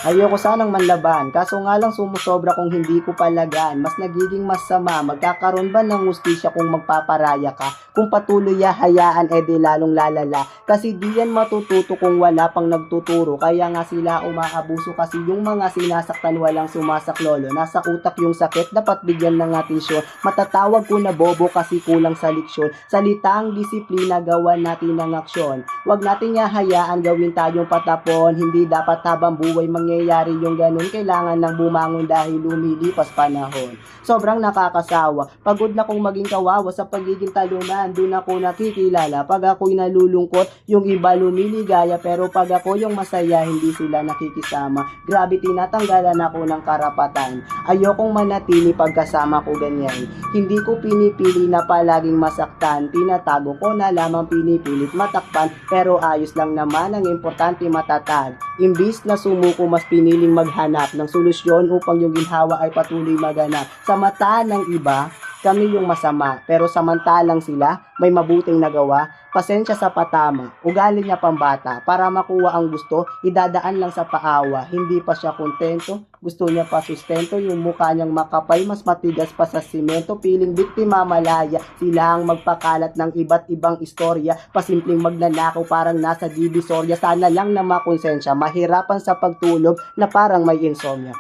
Ayoko sanang manlaban, kaso nga lang sumusobra kung hindi ko palagan. Mas nagiging masama, magkakaroon ba ng hustisya kung magpaparaya ka? Kung patuloy hayaan, edi lalong lalala. Kasi di yan matututo kung wala pang nagtuturo. Kaya nga sila umaabuso kasi yung mga sinasaktan walang sumasaklolo. Nasa utak yung sakit, dapat bigyan ng atensyon. Matatawag ko na bobo kasi kulang sa leksyon. Salitang disiplina, gawan natin ng aksyon. Huwag natin hayaan gawin tayong patapon. Hindi dapat habang buhay mangyayari yung ganun. Kailangan nang bumangon dahil lumilipas panahon. Sobrang nakakasawa. Pagod na kong maging kawawa sa pagiging talunan. Doon ako nakikilala. Pag ako'y nalulungkot, yung iba lumiligaya. Pero pag ako yung masaya, hindi sila nakikisama. Grabe, tinatanggalan ako ng karapatan. Ayokong manatili pagkasama ko ganyan. Hindi ko pinipili na palaging masaktan. Tinatago ko na lamang pinipilit matakpan. Pero ayos lang naman, ang importante matatag. Imbis na sumuko, mas piniling maghanap ng solusyon upang yung ginhawa ay patuloy maganap. Sa mata ng iba, kami yung masama, pero samantalang sila may mabuting nagawa. Pasensya sa patama, ugali niya pambata. Para makuha ang gusto, idadaan lang sa paawa. Hindi pa siya kontento, gusto niya pa sustento. Yung mukha niyang makapal, mas matigas pa sa simento. Piling biktima malaya, sila ang magpakalat ng iba't ibang istorya. Pasimpleng magnanakaw, parang nasa divisorya. Sana lang na makonsensya, mahirapan sa pagtulog na parang may insomnia.